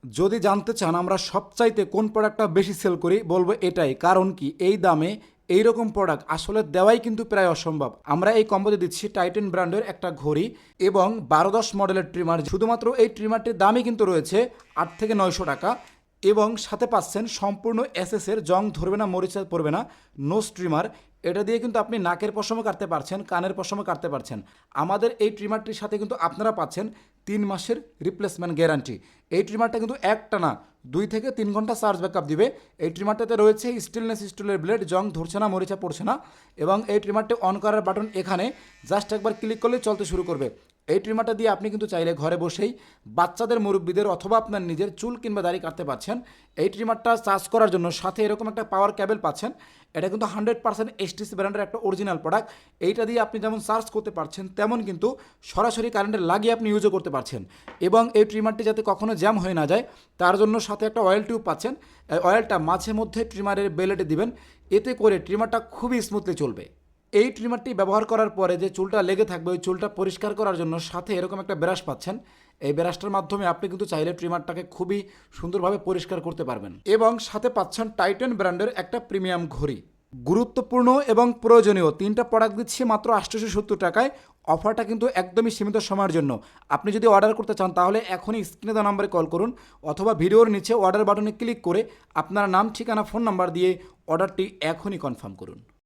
যদি জানতে চান আমরা সবচাইতে কোন প্রোডাক্টটা বেশি সেল করি, বলবো এটাই। কারণ কি, এই দামে এইরকম প্রোডাক্ট আসলে দেওয়াই কিন্তু প্রায় অসম্ভব। আমরা এই কম্বোতে দিচ্ছি টাইটান ব্র্যান্ডের একটা ঘড়ি এবং 12-10 মডেলের ট্রিমার। শুধুমাত্র এই ট্রিমারটির দামই কিন্তু রয়েছে 8 থেকে 900 টাকা এবং সাথে পাচ্ছেন সম্পূর্ণ এসএসের জং ধরবে না, মরিচা পড়বে না, নো স্ট্রিমার। এটা দিয়ে কিন্তু আপনি নাকের পশমও কাটতে পারছেন, কানের পশমও কাটতে পারছেন। আমাদের এই ট্রিমারটির সাথে কিন্তু আপনারা পাচ্ছেন 3 মাসের রিপ্লেসমেন্ট গ্যারান্টি। এই ট্রিমারটা কিন্তু একটা না 2 থেকে 3 ঘন্টা চার্জ ব্যাকআপ দিবে। এই ট্রিমারটাতে রয়েছে স্টেনলেস স্টিলের ব্লেড, জং ধরছে না, মরিচা পড়ছে না। এবং এই ট্রিমারটি অন করার বাটন এখানে, জাস্ট একবার ক্লিক করলেই চলতে শুরু করবে। এই ট্রিমারটা দিয়ে আপনি কিন্তু চাইলে ঘরে বসেই বাচ্চাদের, মুরব্বীদের অথবা আপনার নিজের চুল কিংবা দাড়ি কাটতে পারছেন। এই ট্রিমারটা চার্জ করার জন্য সাথে এরকম একটা পাওয়ার কেবল পাচ্ছেন। এটা কিন্তু 100% এসটিসি ব্র্যান্ডের একটা অরিজিনাল প্রোডাক্ট। এইটা দিয়ে আপনি যেমন চার্জ করতে পারছেন, তেমন কিন্তু সরাসরি কারেন্টে লাগিয়ে আপনি ইউজও করতে পারছেন। এবং এই ট্রিমারটি যাতে কখনো জ্যাম হয়ে না যায় তার জন্য সাথে একটা অয়েল টিউব পাচ্ছেন। এই অয়েলটা মাঝে মধ্যে ট্রিমারের বেলেটে দিবেন, এতে করে ট্রিমারটা খুবই স্মুথলি চলবে। এই ট্রিমারটি ব্যবহার করার পরে যে চুলটা লেগে থাকবে, ওই চুলটা পরিষ্কার করার জন্য সাথে এরকম একটা ব্রাশ পাচ্ছেন। এই ব্রাশটার মাধ্যমে আপনি কিন্তু চাইলে ট্রিমারটাকে খুবই সুন্দরভাবে পরিষ্কার করতে পারবেন। এবং সাথে পাচ্ছেন টাইটান ব্র্যান্ডের একটা প্রিমিয়াম ঘড়ি। গুরুত্বপূর্ণ এবং প্রয়োজনীয় 3টা প্রোডাক্ট দিচ্ছি মাত্র 870 টাকায়। অফারটা কিন্তু একদমই সীমিত সময়ের জন্য। আপনি যদি অর্ডার করতে চান তাহলে এখনই স্ক্রিনে দেওয়া নাম্বারে কল করুন অথবা ভিডিওর নিচে অর্ডার বাটনে ক্লিক করে আপনার নাম, ঠিকানা, ফোন নাম্বার দিয়ে অর্ডারটি এখনই কনফার্ম করুন।